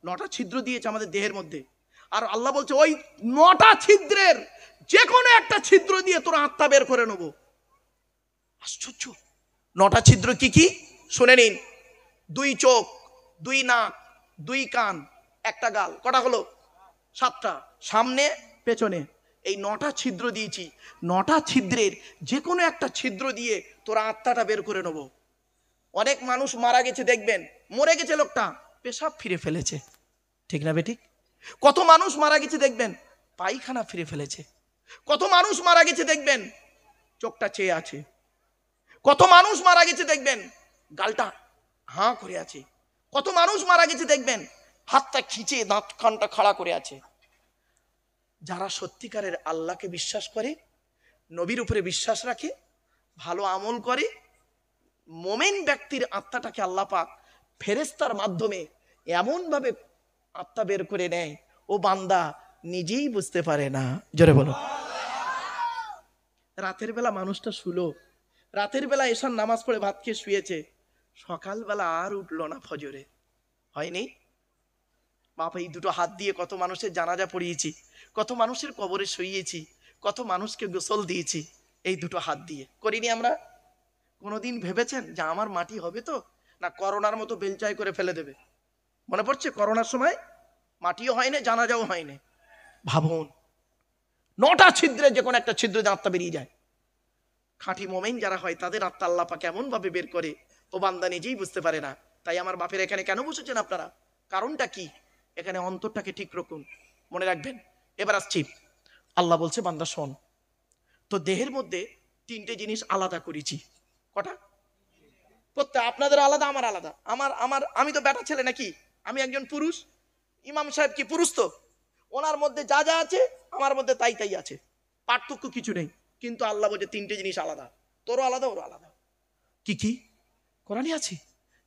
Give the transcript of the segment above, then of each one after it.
9টা ছিদ্র দিয়েছে আমাদের দেহের মধ্যে। আর আল্লাহ বলছে ওই 9টা ছিদ্রের যে কোনো একটা ছিদ্র দিয়ে তোর আত্মা বের করে নেব। আশ্চর্য! 9টা ছিদ্র কি কি শুনে নিন। 2 চোখ, 2 নাক, 2 কান, একটা গাল, কটা হলো? 7টা। সামনে পেছনে এই 9টা ছিদ্র দিয়েছি। 9টা ছিদ্রের যে কোনো একটা ছিদ্র দিয়ে তোরা আত্মাটা বের করে নেব। অনেক মানুষ মারা গেছে দেখবেন, মরে গেছে লোকটা, পেশাব ফিরে ফেলেছে, ঠিক না বেঠিক? কত মানুষ মারা গেছে দেখবেন, পায়খানা ফিরে ফেলেছে। কত মানুষ মারা গেছে দেখবেন, চোখটা চেয়ে আছে। কত মানুষ মারা গেছে দেখবেন, গালটা হাঁ করে আছে। কত মানুষ মারা গেছে দেখবেন, হাতটা খিচে দাঁত কানটা খাড়া করে আছে। যারা সত্যিকারের আল্লাহকে বিশ্বাস করে, নবীর উপরে বিশ্বাস রাখে, ভালো আমল করে, মোমেন ব্যক্তির আত্মাটাকে আল্লাহ পাক ফেরেশতার মাধ্যমে এমন ভাবে আত্মা বের করে নেয়, ও বান্দা নিজেই বুঝতে পারে না। জোরে বলো। রাতের বেলা মানুষটা শুলো, রাতের বেলা এসার নামাজ পড়ে ভাত খেয়ে শুয়েছে, সকালবেলা আর উঠলো না ফজরে, হয়নি? বাপ, এই দুটো হাত দিয়ে কত মানুষের জানাজা পড়িয়েছি, কত মানুষের কবরে শুইয়েছি, কত মানুষকে গোসল দিয়েছি এই দুটো হাত দিয়ে, করিনি আমরা? কোনোদিন ভেবেছেন যে আমার মাটি হবে তো, না করোনার মতো বেলচাই করে ফেলে দেবে? মনে পড়ছে করোনার সময় মাটিও হয় না, জানাজাও হয় না। ভাবুন, 9টা ছিদ্রে যে কোনো একটা ছিদ্র দিয়ে আত্মা বেরিয়ে যায়। খাঁটি মোমেন যারা হয় তাদের আত্মা আল্লাহ পাক এমন ভাবে বের করে, ও বান্দা নিজেই বুঝতে পারে না। তাই আমার বাপের এখানে কেন বসেছেন আপনারা? কারণটা কি? এখানে অন্তরটাকে ঠিক রাখুন, মনে রাখবেন। এবার আসছি, আল্লাহ বলছে বান্দা শোন, তো দেহের মধ্যে 3টে জিনিস আলাদা করেছি। কটা? প্রত্যেক আপনাদের আলাদা, আমার আলাদা। আমি তো বেটা ছেলে নাকি? আমি একজন পুরুষ। ইমাম সাহেব কি পুরুষ? তো ওনার মধ্যে যা যা আছে আমার মধ্যে তাই তাই আছে, পার্থক্য কিছু নেই। কিন্তু আল্লাহ বলছে 3টে জিনিস আলাদা, তোরও আলাদা ওরও আলাদা। কি কি? কোরআনে আছে।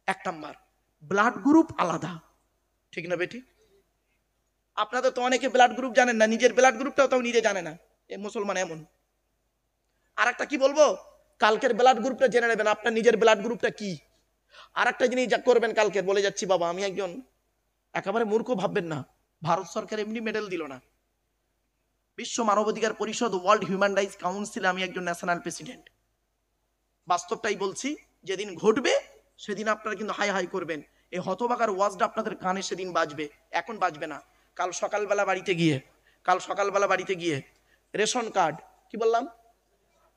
1 নাম্বার, ব্লাড গ্রুপ আলাদা, ঠিক না বেটি? আপনাদের তো অনেকে ব্লাড গ্রুপ জানেন না, নিজের ব্লাড গ্রুপটাও তাও নিজে জানে না, এ মুসলমান এমন। আর একটা কি বলবো, কালকের ব্লাড গ্রুপটা জেনে নেবেন, আপনার নিজের ব্লাড গ্রুপটা কি। আর একটা জিনিস যা করবেন কালকে, বলে যাচ্ছি বাবা, আমি একজন, একেবারে মূর্খ ভাববেন না, ভারত সরকার এমনি মেডেল দিল না, বিশ্ব মানবাধিকার পরিষদ, ওয়ার্ল্ড হিউম্যান রাইটস কাউন্সিলে আমি একজন ন্যাশনাল প্রেসিডেন্ট। বাস্তবটাই বলছি, যেদিন ঘটবে সেদিন আপনারা কিন্তু হাই হাই করবেন। এই হতবাকার ওয়াজটা আপনাদের কানে সেদিন বাজবে, এখন বাজবে না। কাল সকালবেলা বাড়িতে গিয়ে রেশন কার্ড, কি বললাম,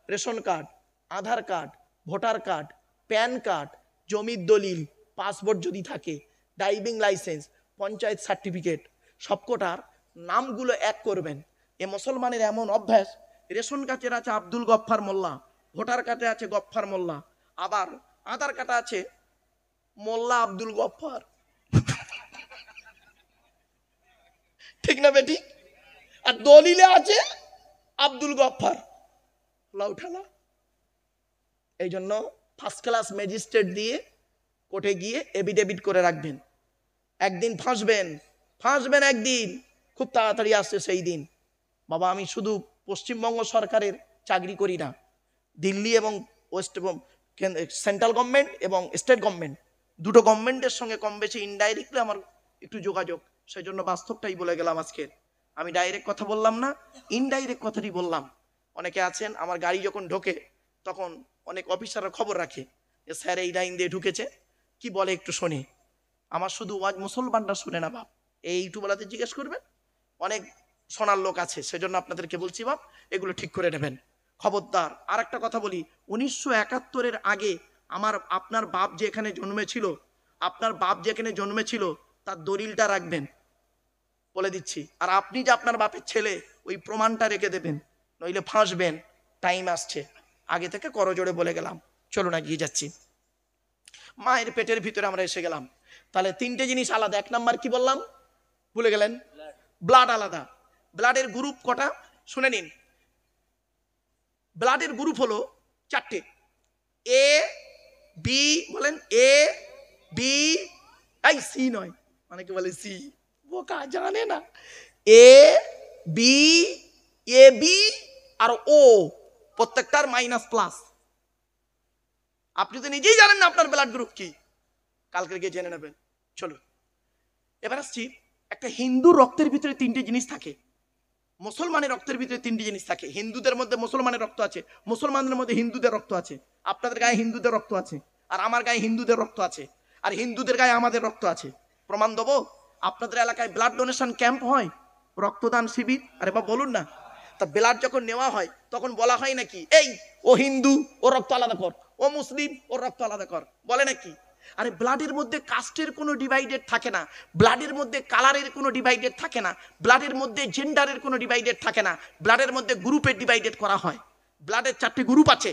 ration card, Aadhaar card, voter card, PAN card, জমির দলিল, পাসপোর্ট যদি থাকে, ড্রাইভিং লাইসেন্স, পঞ্চায়েত সার্টিফিকেট, সবকটার নামগুলো এক করবেন। এ মুসলমানের এমন অভ্যাস, রেশন কার্ডের আছে আব্দুল গফফার মোল্লা, ভোটার কার্ডে আছে গফফার মোল্লা, আবার আধার কার্ডে আছে মোল্লা আব্দুল গফফার, ঠিক না বেটি? আর দলিলে আছে আব্দুল গফফার। লাউঠালা। এই জন্য ফার্স্ট ক্লাস ম্যাজিস্ট্রেট দিয়ে কোর্টে গিয়ে এফিডেভিট করে রাখবেন। একদিন ফাঁসবেন একদিন, খুব তাড়াতাড়ি আসছে সেই দিন। বাবা, আমি শুধু পশ্চিমবঙ্গ সরকারের চাকরি করি না, দিল্লি এবং ওয়েস্ট সেন্ট্রাল গভর্নমেন্ট এবং স্টেট গভর্নমেন্ট, দুটো গভর্নমেন্টের সঙ্গে কম বেশি ইনডাইরেক্টলি আমার একটু যোগাযোগ, সেই জন্য বাস্তবটাই বলে গেলাম আজকের। আমি ডাইরেক্ট কথা বললাম না, ইনডাইরেক্ট কথাটি বললাম। অনেকে আছেন, আমার গাড়ি যখন ঢোকে তখন অনেক অফিসাররা খবর রাখে যে স্যার এই লাইন দিয়ে ঢুকেছে, কি বলে একটু শুনি। আমার শুধু ওয়াজ মুসলমানরা শুনে না বাপ, এই ইউটিউবওয়ালাতে জিজ্ঞেস করবেন, অনেক শোনার লোক আছে, সেজন্য আপনাদেরকে বলছি বাপ, এগুলো ঠিক করে নেবেন, খবরদার। আর একটা কথা বলি, 1971-এর আগে আপনার বাপ যে এখানে জন্মেছিল, তার দলিলটা রাখবেন, বলে দিচ্ছি। আর আপনি যে আপনার বাপের ছেলে, ওই প্রমাণটা রেখে দেবেন, নইলে ফাঁসবেন। টাইম আসছে, আগে থেকে করজোড়ে বলে গেলাম। চলুন এগিয়ে যাচ্ছি। মায়ের পেটের ভিতরে আমরা এসে গেলাম। তাহলে 3টে জিনিস আলাদা। 1 নাম্বার কি বললাম, ভুলে গেলেন? ব্লাড আলাদা। ব্লাডের গ্রুপ কটা শুনে নিন। ব্লাডের গ্রুপ হলো 4টে। এ বি, বলেন এ বি, এই সি নয়, অনেকে বলে সি, বোকা, জানে না। এ বি, এ বি আর ও, প্রত্যেকটার মাইনাস প্লাস। আপনি তো নিজেই জানেন না আপনার ব্লাড গ্রুপ কি, কালকে গিয়ে জেনে নেবেন। চলুন, এবার আসছি, একটা হিন্দুর রক্তের ভিতরে তিনটে জিনিস থাকে, মুসলমানের রক্তের ভিতরে তিনটি জিনিস থাকে। হিন্দুদের মধ্যে মুসলমানের রক্ত আছে, মুসলমানদের মধ্যে হিন্দুদের রক্ত আছে, আপনাদের গায়ে হিন্দুদের রক্ত আছে, আর আমার গায়ে হিন্দুদের রক্ত আছে, আর হিন্দুদের গায়ে আমাদের রক্ত আছে। প্রমাণ দেবো? আপনাদের এলাকায় ব্লাড ডোনেশন ক্যাম্প হয়, রক্তদান শিবির, আরে বা বলুন না। তা ব্লাড যখন নেওয়া হয় তখন বলা হয় নাকি এই ও হিন্দু ও রক্ত আলাদা কর, ও মুসলিম ও রক্ত আলাদা কর, বলে নাকি? আরে ব্লাডের মধ্যে কাস্টের কোনো ডিভাইডেড থাকে না, ব্লাডের মধ্যে কালারের কোনো ডিভাইডেড থাকে না, ব্লাডের মধ্যে জেন্ডারের কোনো ডিভাইডেড থাকে না, ব্লাডের মধ্যে গ্রুপের ডিভাইডেড করা হয়। ব্লাডের 4টে গ্রুপ আছে,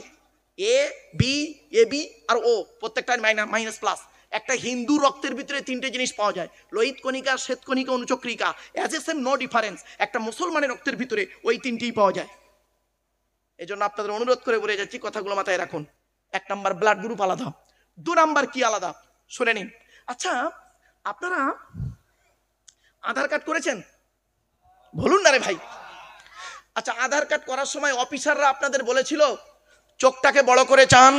এ বি, এ বি আর ও, প্রত্যেকটা মাইনাস প্লাস। একটা হিন্দু রক্তের ভিতরে তিনটে জিনিস পাওয়া যায়, লোহিত কণিকা, শ্বেত কণিকা, অনুচক্রিকা, as a same no difference. একটা মুসলমানের রক্তের ভিতরে ওই তিনটেই পাওয়া যায়। এই জন্য আপনাদের অনুরোধ করে বলে যাচ্ছি, কথাগুলো মাথায় রাখুন। 1 নাম্বার ব্লাড গ্রুপ আলাদা, 2 নাম্বার কি আলাদা শুনে নিন। আচ্ছা, আপনারা আধার কার্ড করেছেন? বলুন না রে ভাই। আচ্ছা, আধার কার্ড করার সময় অফিসাররা আপনাদের বলেছিল চোখটাকে বড় করে চান,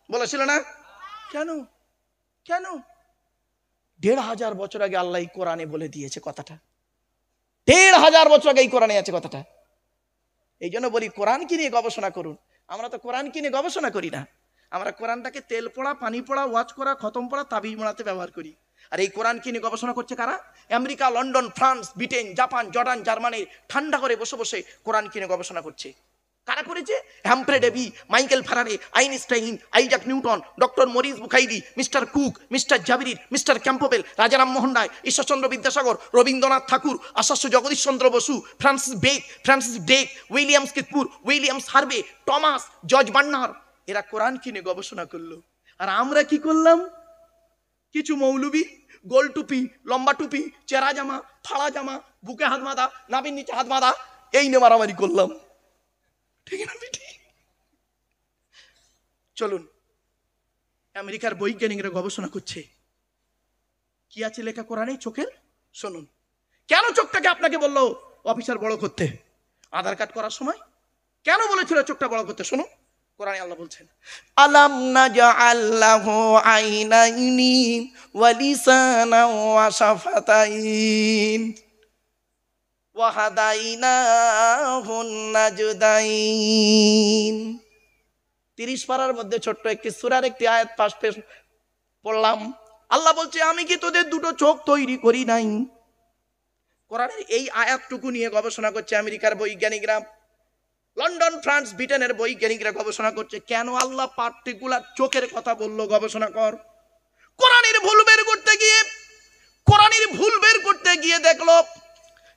বলেছিল না? কেন? কেন? 1500 বছর আগে আল্লাহ কোরআনে বলে দিয়েছে কথাটা, 1500 বছর আগে এই কোরআনে আছে কথাটা। এই জন্য বলি কোরআন কি নিয়ে গবেষণা করুন। আমরা তো কোরআন কি নিয়ে গবেষণা করি না, আমরা কোরআনটাকে তেল পড়া, পানি পড়া, ওয়াজ করা, খতম পড়া, তাবিজ বানাতে ব্যবহার করি। আর এই কোরআন কি নিয়ে গবেষণা করছে কারা? America, London, France, Britain, Japan, Jordan, Germany ঠান্ডা করে বসে বসে কোরআন কি নিয়ে গবেষণা করছে। কারা করেছে? Humphry Davy, Michael Faraday, Einstein, Isaac Newton, doctor Maurice Bucaille, mister Cook, mister Jabir, mister Campbell, Raja Rammohan Roy, Ishwarchandra Vidyasagar, Rabindranath Thakur, Acharya Jagadish Chandra Basu, Francis Drake, Williams কিতপুর, Williams Harvey, Thomas, George Bernard, এরা কোরআন কিনে গবেষণা করলো। আর আমরা কি করলাম? কিছু মৌলবি গোল টুপি, লম্বা টুপি, চেরা জামা, ফাড়া জামা, বুকে হাত বাঁধা, নাভির নিচে হাত বাঁধা, এই নিয়ে মারামারি করলাম। ঠিক না? চলুন, আমেরিকার বৈজ্ঞানিকরা গবেষণা করছে কি আছে লেখা কোরআনে চোখের। শুনুন, কেন চোখটাকে আপনাকে বললো অফিসার বড় করতে আধার কার্ড করার সময়? কেন বলেছিল চোখটা বড় করতে? শুনুন, কোরআনে আল্লাহ বলছেন, আলাম নাজআল লাহু আইনাইনি ওয়া লিসানান ওয়া শাফাতাইন ওয়া হাদাইনাহুন নাজদাইন। 30 পারার মধ্যে ছোট্ট একটি সূরার একটি আয়াত পাশ পড়লাম। আল্লাহ বলছে, আমি কি তোদের দুটো চোখ তৈরি করি নাই? কোরআনের এই আয়াতটুকু নিয়ে গবেষণা করছে আমেরিকার বৈজ্ঞানিকরা, লন্ডন, ফ্রান্স, ব্রিটেনের বৈজ্ঞানিকরা গবেষণা করছে। কেন আল্লাহ পার্টিকুলার চোখের কথা বললো? গবেষণা কর। কোরআনের ভুল বের করতে গিয়ে দেখলো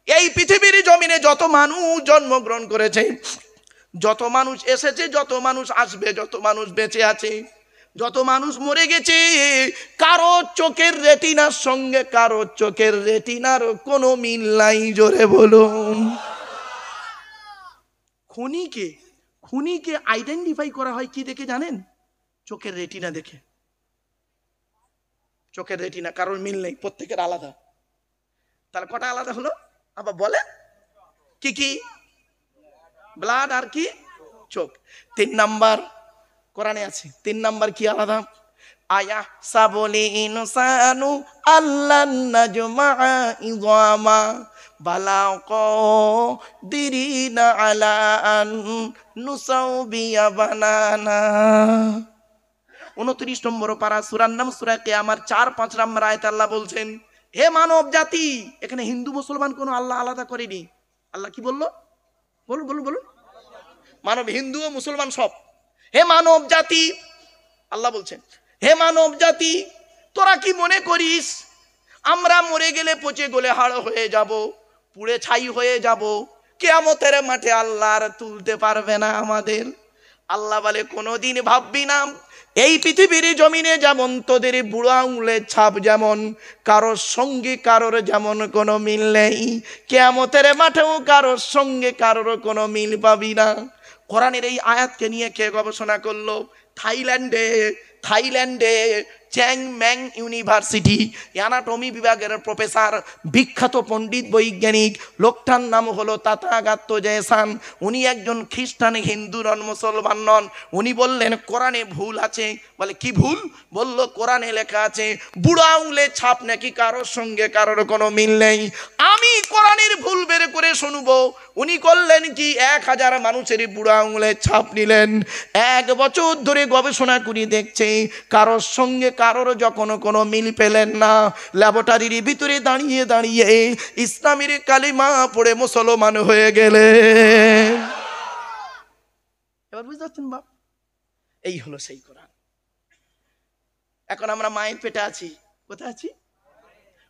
এই পৃথিবীর জমিনে যত মানুষ জন্মগ্রহণ করেছে, যত মানুষ এসেছে, যত মানুষ আসবে, যত মানুষ বেঁচে আছে, যত মানুষ মরে গেছে, কারো চোখের রেটিনার সঙ্গে কারো চোখের রেটিনার কোনো মিল নাই। জোরে বলুন। খুনিকে আইডেন্টিফাই করা হয় কি দেখে জানেন? চোখের রেটিনা দেখে। চোখের রেটিনা কারোর মিল নেই, প্রত্যেকের আলাদা। তাহলে কটা আলাদা হলো আবার বলে? কি কি? ব্লাড আর কি? চোখ। 3 নাম্বার কোরআনে আছে। 3 নাম্বার কি আলাদা? আয়া সাবলি ইনসানু আল্লান নাজমা ইযামা বালা কাদিরিনা আলা আন নুসাউবিয়া বানানা। 29 নম্বর পারা, সূরার নাম সূরা কিয়ামার 4-5 নম্বর আয়াতে আল্লাহ বলছেন, হে মানব জাতি, এখানে হিন্দু মুসলমান কোনো আল্লাহ আলাদা করেনি। আল্লাহ কি বললো? বলুন। মানব, হিন্দু ও মুসলমান সব। হে মানব জাতি, আল্লাহ বলছেন, হে মানব জাতি, তোরা কি মনে করিস আমরা মরে গেলে পচে গলে হাড় হয়ে যাব, পুড়ে ছাই হয়ে যাব, কিয়ামতের মাঠে আল্লাহ আর তুলতে পারবে না আমাদের? আল্লাহ বলে, কোনোদিন ভাববি না এই পৃথিবীর জমিনে যেমন তোদের বুড়ো আঙুলের ছাপ, যেমন কারোর সঙ্গে কারোর যেমন কোনো মিল নেই, কিয়ামতের মাঠেও কারোর সঙ্গে কারোর কোনো মিল পাবি না। কোরআনের এই আয়াতকে নিয়ে কে গবেষণা করলো? থাইল্যান্ডে চ্যাং ম্যাং ইউনিভার্সিটি অ্যানাটমি বিভাগের প্রফেসর, বিখ্যাত পণ্ডিত বৈজ্ঞানিক, লোকটার নাম হলো তাথাগত জয়সান। উনি একজন খ্রিস্টান, হিন্দু নন, মুসলমান নন। উনি বললেন কোরআনে ভুল আছে। বলে কি ভুল? বলল কোরআনে লেখা আছে বুড়ো আঙুলে ছাপ নাকি কারোর সঙ্গে কারোর কোনো মিল নেই। আমি কোরআনের ভুল বের করে শুনবো। উনি করলেন কি, 1000 মানুষের বুড়ো আঙুলের ছাপ নিলেন। 1 বছর ধরে গবেষণা করে দেখছে কারোর সঙ্গে কারোর যখন কোনো মিল পেলেন না, ল্যাবরেটরির ভিতরে দাঁড়িয়ে দাঁড়িয়ে ইসলামের কালিমা পড়ে মুসলমান হয়ে গেলেন। এবার বুঝতে পারছেন বাপ? এই হলো সেই কোরআন। এখন আমরা মায়ের পেটে আছি। কোথায় আছি?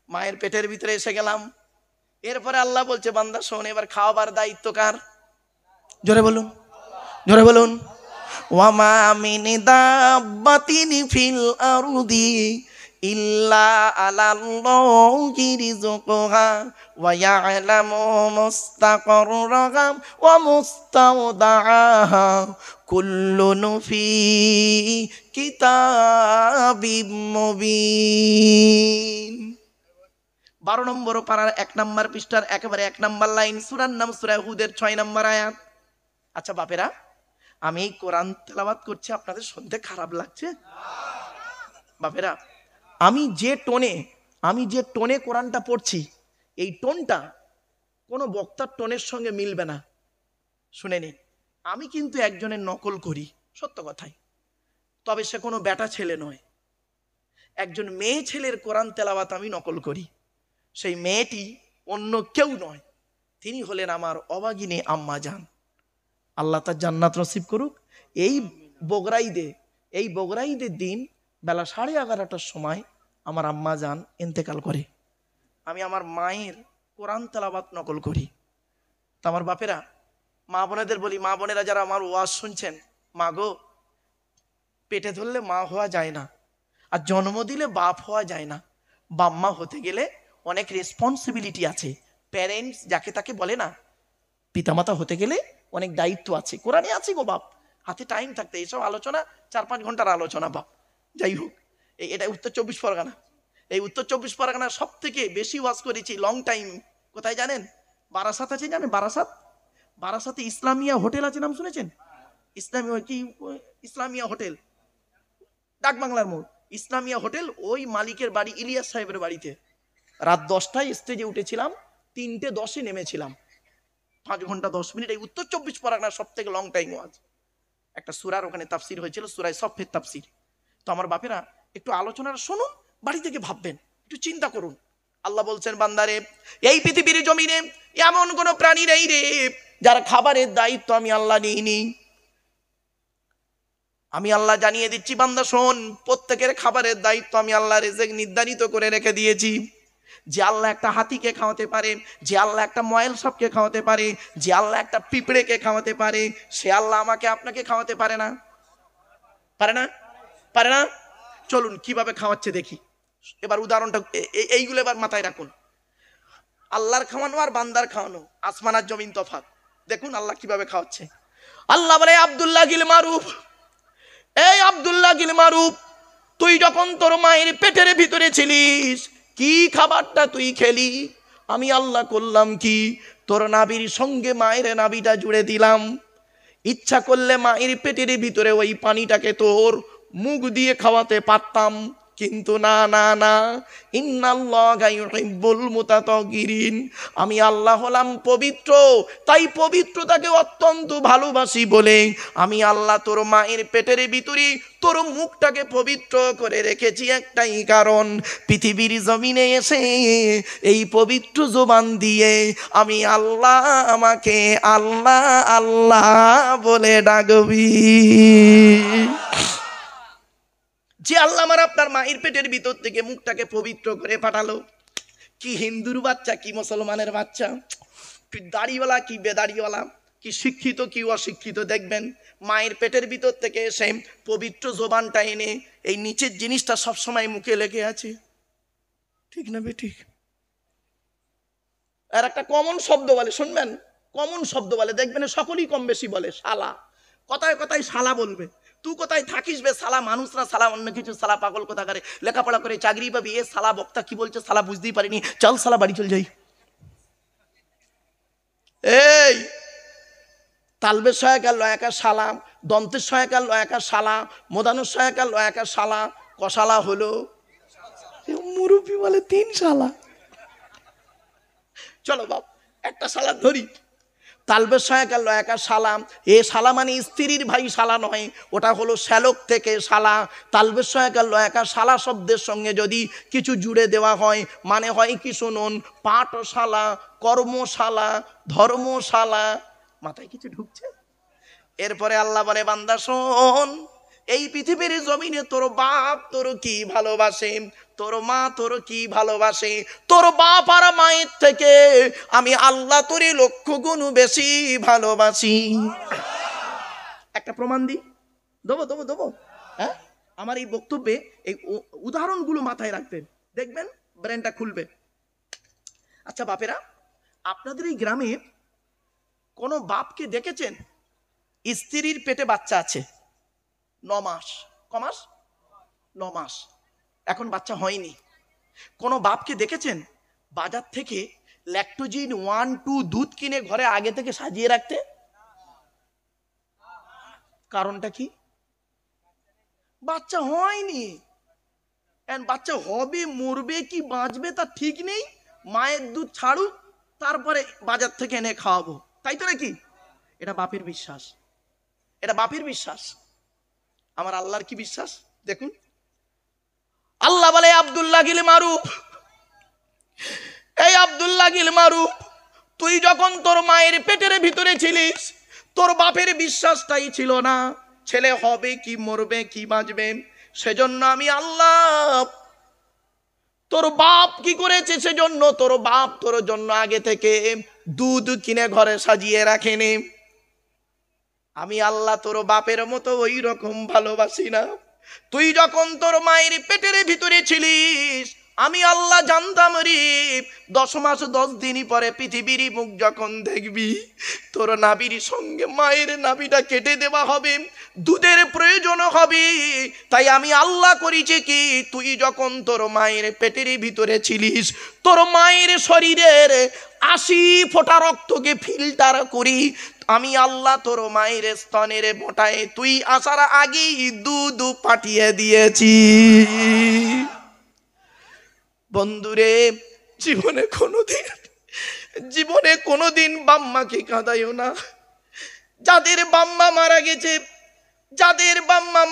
মায়ের পেটের ভিতরে এসে গেলাম। এরপরে আল্লাহ বলছে বান্দা শোন, এবার খাওয়াবার দায়িত্ব কার? জোরে বলুন, জোরে বলুন। ওয়ামা মিন দাব্বাতিন ফিল আরদি ইল্লা আলাল্লাহি রিজকুহা ওয়া ইয়ালামু মুস্তাকাররাহা ওয়া মুস্তাওদাআহা কুল্লুন ফি কিতাবিম মুবিন। 12 নম্বর পারার 1 নম্বর পৃষ্ঠার একেবারে 1 নম্বর লাইন, সূরার নাম সূরা হুদের 6 নম্বর আয়াত। আচ্ছা বাপেরা, আমি কোরআন তেলাওয়াত করছি, আপনাদের শুনতে খারাপ লাগছে? বাপেরা, আমি যে টোনে কোরআনটা পড়ছি, এই টোনটা কোনো বক্তার টোনের সঙ্গে মিলবে না। শুনে নিন, আমি কিন্তু একজনের নকল করি, সত্য কথাই। তবে সে কোনো বেটা ছেলে নয়, একজন মেয়ে ছেলের কোরআন তেলাওয়াত আমি নকল করি। সেই মেয়েটি অন্য কেউ নয়, তিনি হলেন আমার অবাগিনী আম্মা জান। আল্লাহ তার জান্নাত নসিব করুক। এই বগরাইদের দিন বেলা 11:30টার সময় আমার আম্মা জান ইন্তেকাল করে। আমি আমার মায়ের কোরআন তেলাওয়াত নকল করি। তা আমার বাপেরা, মা বোনেদের বলি, মা বোনেরা যারা আমার ওয়াজ শুনছেন, মা গো, পেটে ধরলে মা হওয়া যায় না, আর জন্ম দিলে বাপ হওয়া যায় না। বাম্মা হতে গেলে অনেক রেসপন্সিবিলিটি আছে। প্যারেন্টস যাকে তাকে বলে না, পিতামাতা হতে গেলে অনেক দায়িত্ব আছে। কোরআনে আছে গো বাপ, হাতে টাইম থাকতে এইসব আলোচনা 4-5 ঘন্টার আলোচনা বাপ। যাই হোক, এটা উত্তর 24 পরগনা। এই উত্তর 24 পরগনা সব থেকে বেশি ওয়াজ করেছি লং টাইম। কোথায় জানেন? বারাসাত আছে, জানেন বারাসাতে ইসলামিয়া হোটেল আছে, নাম শুনেছেন? ইসলামিয়া হোটেল, ডাক বাংলার মোড়, ইসলামিয়া হোটেল। ওই মালিকের বাড়ি ইলিয়াস সাহেবের বাড়িতে। রাত 10টায় স্টেজে উঠেছিলাম, 3:10 নেমেছিলাম, 5 ঘন্টা 10 মিনিট। এই উত্তর 24 পরগনার সব থেকে লং টাইম ওয়াজ। একটা সূরার ওখানে তাফসির হয়েছিল, সূরা সফের তাফসির। তো আমার বাপেরা, একটু আলোচনাটা শুনুন, বাড়ি থেকে ভাববেন, একটু চিন্তা করুন। আল্লাহ বলছেন বান্দারে, এই পৃথিবীর জমিনে এমন কোন প্রাণী নেই রে যার খাবারের দায়িত্ব আমি আল্লাহ নিইনি। আমি আল্লাহ জানিয়ে দিচ্ছি বান্দা শোন, প্রত্যেকের খাবারের দায়িত্ব আমি আল্লাহ রিজিক নির্ধারিত করে রেখে দিয়েছি। যে আল্লাহ একটা হাতিকে খাওয়াতে পারে, যে আল্লাহ একটা ময়েল সাপকে খাওয়াতে পারে, যে আল্লাহ একটা পিঁপড়েকে খাওয়াতে পারে, সে আল্লাহ আমাকে আপনাকে খাওয়াতে পারে না? পারে না? পারে না? চলুন কিভাবে খাওয়াচ্ছে দেখি। এবার উদাহরণটা এইগুলো এবার মাথায় রাখুন। আল্লাহর খাওয়ানো আর বান্দার খাওয়ানো আসমান আর জমিন তফাৎ। দেখুন আল্লাহ কিভাবে খাওয়াচ্ছে। আল্লাহ বলে, আব্দুল্লাহ গিল মারুফ, এই আব্দুল্লাহ গিল মারুফ, তুই যখন তোর মায়ের পেটের ভিতরে ছিলিস, কি খাবারটা তুই খেলি? আমি আল্লাহ করলাম কি, তোর নাভির সঙ্গে মায়ের নাভিটা জুড়ে দিলাম। ইচ্ছা করলে মায়ের পেটের ভিতরে ওই পানিটাকে তোর মুখ দিয়ে খাওয়াতে পারতাম, কিন্তু না না না, ইন্নাল্লাহা ইউহিব্বুল মুতাতাহহিরিন, আমি আল্লাহ হলাম পবিত্র, তাই পবিত্রতাকে অত্যন্ত ভালোবাসি বলে আমি আল্লাহ তোর মায়ের পেটের ভিতরে তোর মুখটাকে পবিত্র করে রেখেছি একটাই কারণ, পৃথিবীর জমিনে এসে এই পবিত্র জবান দিয়ে আমি আল্লাহ, আমাকে আল্লাহ আল্লাহ বলে ডাকবি। যে আল্লাহ আমার আপনার মায়ের পেটের ভিতর থেকে মুখটাকে পবিত্র করে পাঠালো, কি হিন্দুর বাচ্চা কি মুসলমানের বাচ্চা, কি দাড়িওয়ালা কি বেদাড়িওয়ালা, কি শিক্ষিত কি অশিক্ষিত, দেখবেন মায়ের পেটের ভিতর থেকে এসে পবিত্র জবানটা এনে এই নিচের জিনিসটা সবসময় মুখে লেগে আছে। ঠিক না বেঠিক? আর একটা কমন শব্দ বলে, শুনবেন, কমন শব্দ বলে, দেখবেন সকলেই কম বেশি বলে, শালা। কথায় কথায় শালা বলবে, তুই কোথায় থাকিস বে শালা, মানুষ না শালা অন্য কিছু, শালা পাগল কোথাকারে, লেখাপড়া করে চাকরি পাবি, এ শালা বক্তা কি বলছে শালা বুঝতেই পারিনি, চল শালা বাড়ি চল যাই। এই তালবের সহায়কার লয়াকার শালা, দন্তের সহায়কার লয়াকার শালা, মোদানোর সহায়কার লয়াকার শালা, কশালা হলো মুরব্বী বলে 3 শালা। চলো বাপ একটা শালা ধরি। তালবের সহায়কার লয়াকার শালা, এ শালা মানে স্ত্রীর ভাই শালা নয়, ওটা হলো শ্যালক থেকে শালা। তালবের সহায়কার লয়াকার শালা শব্দের সঙ্গে যদি কিছু জুড়ে দেওয়া হয় মানে হয় কি শুনুন, পাঠশালা, কর্মশালা, ধর্মশালা। মাথায় কিছু ঢুকছে? এরপরে আল্লাহ বলে বান্দা শোন, এই পৃথিবীর জমিনে তোর বাপ তোর কি ভালোবাসে, তোর মা তোর কি ভালোবাসে, তোর বাপ আর মায়ের থেকে আমি আল্লাহ তোরে 1,00,000 গুণ বেশি ভালোবাসি। একটা প্রমাণ দিই, দেবো। হ্যাঁ, আমার এই বক্তব্যে এই উদাহরণগুলো মাথায় রাখবেন, দেখবেন ব্রেনটা খুলবে। আচ্ছা বাপেরা, আপনাদের এই গ্রামে কোনো বাপকে দেখেছেন স্ত্রীর পেটে বাচ্চা আছে 9 মাস? ক মাস? 9 মাস, এখন বাচ্চা হয়নি। কোনো বাপকে দেখেছেন বাজার থেকে ল্যাকটোজিন 1-2 দুধ কিনে ঘরে আগে থেকে সাজিয়ে রাখতে? কারণটা কি? বাচ্চা হয়নি। বাচ্চা হবে, মরবে কি বাঁচবে তার ঠিক নেই, মায়ের দুধ ছাড়ুক তারপরে বাজার থেকে এনে খাওয়াবো, তাই তো নাকি? এটা বাপের বিশ্বাস, এটা বাপের বিশ্বাস। আমার আল্লাহর কি বিশ্বাস দেখুন। আল্লাহ বলে আব্দুল্লাহ গিল মারুফ, এই আব্দুল্লাহ গিল মারুফ, তুই যখন তোর মায়ের পেটের ভিতরে ছিলিস তোর বাপের বিশ্বাসটাই ছিল না ছেলে হবে কি মরবে কি বাঁচবে, সেজন্য আমি আল্লাহ তোর বাপ কি করেছে, সেজন্য তোর বাপ তোর জন্য আগে থেকে দুধ কিনে ঘরে সাজিয়ে রাখেনি। আমি আল্লাহ তোর বাপের মতো ওই রকম ভালোবাসি না। তুই যখন তোর মায়ের পেটের ভিতরে ছিলিস আমি আল্লাহ জানতাম রে 10 মাস 10 দিন পরে পৃথিবীর মুখ যখন দেখবি তোর নাভির সঙ্গে মায়ের নাভিটা কেটে দেওয়া হবে, দুধের প্রয়োজন হবে। তাই আমি আল্লাহ করেছি কি, তুই যখন তোর মায়ের পেটের ভিতরে ছিলিস তোর মায়ের শরীরের 80 ফোঁটা রক্তকে ফিল্টার করি আমি আল্লাহ তোর মায়ের স্তনের মোটায় তুই আসার আগেই দুধ পাঠিয়ে দিয়েছি। বন্ধুরে, জীবনে কোনোদিন বাম্মাকে কাঁদাইও না। যাদের বাম্মা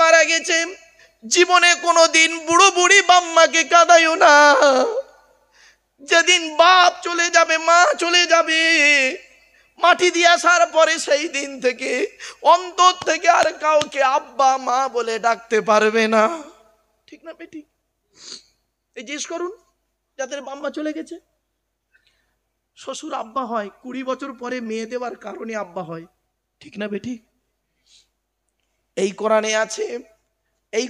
মারা গেছে জীবনে কোনোদিন বুড়ো বুড়ি বাম্মাকে কাঁদাইও না। যেদিন বাপ চলে যাবে, মা চলে যাবে, মাটি দিয়ে আসার পরে সেই দিন থেকে অন্তর থেকে আর কাউকে আব্বা মা বলে ডাকতে পারবে না, ঠিক না বেটি? এই জিজ্ঞেস করুন যাদের বাম্মা চলে গেছে, শ্বশুর আব্বা হয় 20 বছর পরে মেয়ে দেওয়ার কারণে আব্বা হয়, ঠিক না বেটি? এই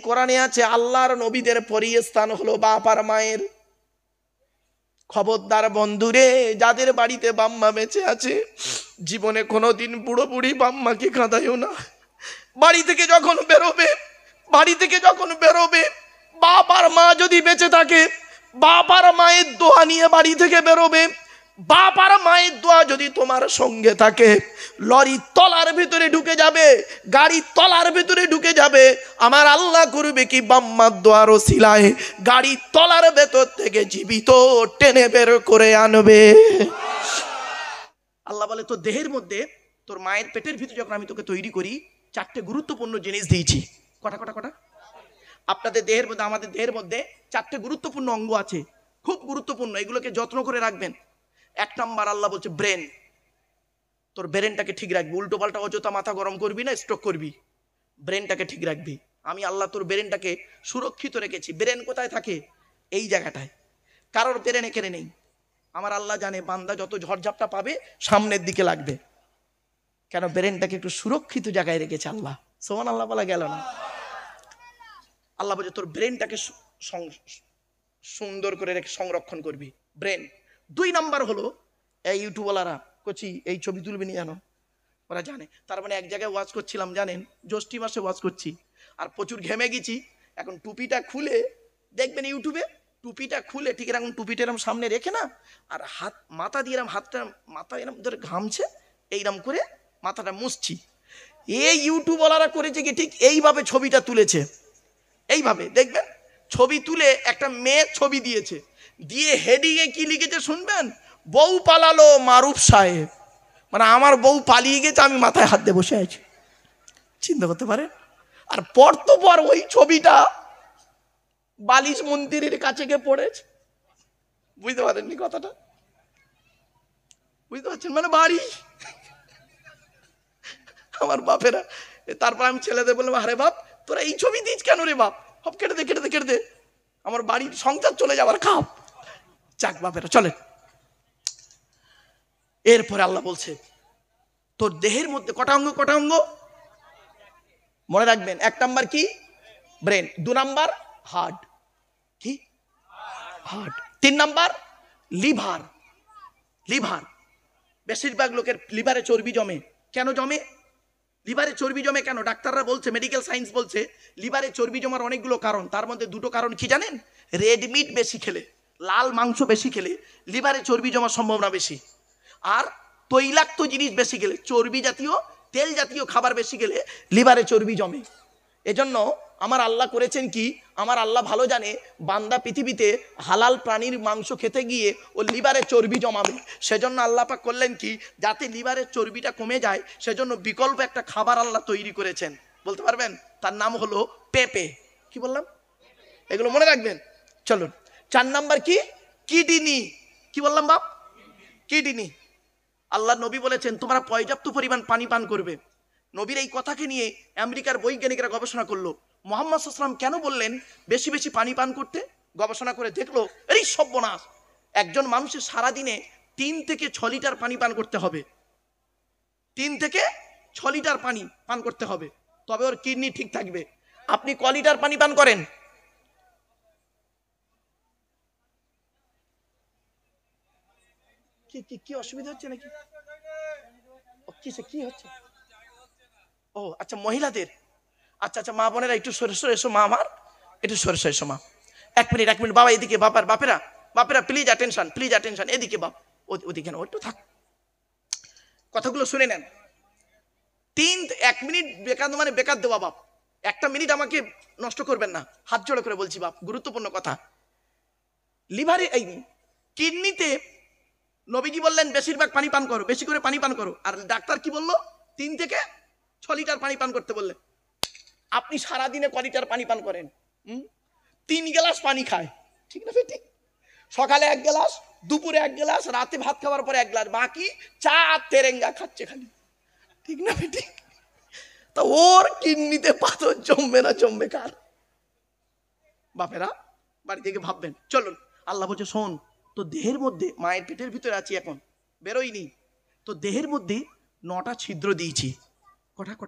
কোরআনে আছে আল্লাহর নবীদের পরীয় স্থান হলো বাপ আর মায়ের। খবরদার বন্ধুরে, যাদের বাড়িতে বাম্মা বেঁচে আছে জীবনে কোনোদিন বুড়ো বুড়ি বাম্মাকে কাঁদাইও না। বাড়ি থেকে যখন বেরোবে বাপ আর মা যদি বেঁচে থাকে বাপ আর মায়ের দোয়া নিয়ে বাড়ি থেকে বেরোবে। বাপ আর মায়ের দোয়া যদি তোমার সঙ্গে থাকে লরির তলার ভিতরে ঢুকে যাবে, গাড়ির তলার ভিতরে ঢুকে যাবে, আমার আল্লাহ করবে কি বাম্মার দোয়ার ওসিলায় গাড়ির তলার ভেতর থেকে জীবিত টেনে বের করে আনবে। আল্লাহ বলে তোর দেহের মধ্যে তোর মায়ের পেটের ভিতরে যখন আমি তোকে তৈরি করি 4টে গুরুত্বপূর্ণ জিনিস দিয়েছি। কটা? আপনাদের দেহের মধ্যে, আমাদের দেহের মধ্যে 4টে গুরুত্বপূর্ণ অঙ্গ আছে, খুব গুরুত্বপূর্ণ, এগুলোকে যত্ন করে রাখবেন। 1 নাম্বার আল্লাহ বলছে ব্রেন, তোর ব্রেনটাকে ঠিক রাখবি, উল্টো পাল্টা অযথা মাথা গরম করবি না, স্ট্রোক করবি, ব্রেনটাকে ঠিক রাখবি। আমি আল্লাহ তোর ব্রেনটাকে সুরক্ষিত রেখেছি। ব্রেন কোথায় থাকে? এই জায়গাটায়, কারোর ব্রেন এখানে নেই। আমার আল্লাহ জানে বান্দা যত ঝড়ঝাপটা পাবে সামনের দিকে লাগবে, কেন ব্রেনটাকে একটু সুরক্ষিত জায়গায় রেখেছে আল্লাহ। সুবহানাল্লাহ বলা গেল না? আল্লাহ বলছে তোর ব্রেনটাকে সুন্দর করে রেখে সংরক্ষণ করবি, ব্রেন। 2 নাম্বার হলো এই ইউটিউবওয়ালারা করছি এই ছবি তুলবি নি জানো, ওরা জানে। তার মানে এক জায়গায় ওয়াজ করছিলাম জানেন, জ্যৈষ্ঠী মাসে ওয়াজ করছি, আর প্রচুর ঘেমে গেছি। এখন টুপিটা খুলে দেখবেন ইউটিউবে, টুপিটা খুলে ঠিক এরকম টুপিটা এরকম সামনে রেখে না, আর হাত মাথা দিয়ে এরকম হাতটা মাথা এরকম ধরে ঘামছে, এইরকম করে মাথাটা মুছছি। এই ইউটিউবওয়ালারা করেছে কি, ঠিক এইভাবে ছবিটা তুলেছে, এইভাবে দেখবেন ছবি তুলে একটা মেয়ের ছবি দিয়েছে, দিয়ে হেডিংয়ে কি লিখেছে শুনবেন, বউ পালালো মারুফ সাহেব। মানে আমার বউ পালিয়ে গেছে, আমি মাথায় হাত দিয়ে বসে আছি। চিন্তা করতে পারেন। আর পর তো পর ওই ছবিটা বালিশ মন্দিরের কাছে গিয়ে পড়েছে। বুঝতে পারেননি কথাটা? বুঝতে পারছেন? মানে বাড়ি আমার বাপেরা। তারপর আমি ছেলেদের বললাম, আরে বাপ তোরা এই ছবি দিস কেন রে বাপ, সব কেটে দে কেটে দে কেটে দে, আমার বাড়ির সংসার চলে যাবার খাপ। যাক বাপেরা চলেন। এরপরে আল্লাহ বলছে তোর দেহের মধ্যে কটা অঙ্গ, কটা অঙ্গ মনে রাখবেন। 1 নাম্বার কি? ব্রেন। 2 নাম্বার হার্ট, কি হার্ট। 3 number liver, liver. বেশিরভাগ লোকের লিভারে চর্বি জমে। কেন জমে? লিভারে চর্বি জমে কেন? ডাক্তাররা বলছে, মেডিকেল সায়েন্স বলছে লিভারে চর্বি জমার অনেকগুলো কারণ। তার মধ্যে 2টো কারণ কি জানেন? রেড মিট বেশি খেলে, লাল মাংস বেশি খেলে লিভারে চর্বি জমার সম্ভাবনা বেশি। আর তৈলাক্ত জিনিস বেশি খেলে, চর্বি জাতীয় তেল জাতীয় খাবার বেশি খেলে লিভারে চর্বি জমে। এজন্য আমার আল্লাহ করেছেন কি, আমার আল্লাহ ভালো জানে বান্দা পৃথিবীতে হালাল প্রাণীর মাংস খেতে গিয়ে ও লিভারে চর্বি জমাবে। সেজন্য আল্লাহ পাক করলেন কি, যাতে লিভারের চর্বিটা কমে যায়, সেজন্য বিকল্প একটা খাবার আল্লাহ তৈরি করেছেন। বলতে পারবেন? তার নাম হলো পেঁপে। কি বললাম? এগুলো মনে রাখবেন। চলুন 4 নাম্বার কি? কিডনি। কি বললাম বাপ? কিডনি। আল্লাহ নবী বলেছেন তোমরা পর্যাপ্ত পরিমাণ পানি পান করবে। নবীর এই কথাকে নিয়ে আমেরিকার বৈজ্ঞানিকরা গবেষণা করলো, মুহাম্মদ সাল্লাল্লাহু আলাইহি ওয়াসাল্লাম কেন বললেন বেশি বেশি পানি পান করতে। গবেষণা করে দেখলো, এই সর্বনাশ, একজন মানুষের সারাদিনে 3 থেকে 6 লিটার পানি পান করতে হবে। 3 থেকে 6 লিটার পানি পান করতে হবে, তবে ওর কিডনি ঠিক থাকবে। আপনি ক লিটার পানি পান করেন? কি কি কি অসুবিধা হচ্ছে নাকি? কিসে কি হচ্ছে? ও আচ্ছা, মহিলাদের। আচ্ছা আচ্ছা, মা বোনেরা একটু সরে সরে এসো, মা আমার একটু সরে সরে এসো মা। 1 মিনিট 1 মিনিট বাবা, এদিকে বাপেরা বাপেরা প্লিজ অ্যাটেনশন, প্লিজ অ্যাটেনশন, এদিকে বাপ, ওদিকে না, একটু থাক, কথাগুলো শুনে নেন। 1 মিনিট বেকার, মানে বেকার দেওয়া বাপ, 1টা মিনিট আমাকে নষ্ট করবেন না, হাত জোড়ে করে বলছি বাপ, গুরুত্বপূর্ণ কথা। লিভারে এই কিডনিতে নবীজি বললেন বেশিরভাগ পানি পান করো, বেশি করে পানি পান করো। আর ডাক্তার কি বললো? 3 থেকে 6 লিটার পানি পান করতে বললেন। আপনি সারাদিনে ক লিটার পানি পান করেন? 3 গ্লাস পানি খায়, ঠিক না? ঠিক। সকালে 1 গ্লাস, দুপুরে 1 গ্লাস, রাতে ভাত খাওয়ার পরে 1 গ্লাস, বাকি চা তেরেঙ্গা খাচ্ছে খালি, ঠিক না? ঠিক। তা ওর কিডনিতে পাথর জমবে না জমবে কার? বাপেরা বাড়ি থেকে ভাববেন। চলুন, আল্লাহ বলছে শোন, তো দেহের মধ্যে, মায়ের পেটের ভিতরে আছি এখন, বেরোইনি, তো দেহের মধ্যে 9টা ছিদ্র দিয়েছি। কটা?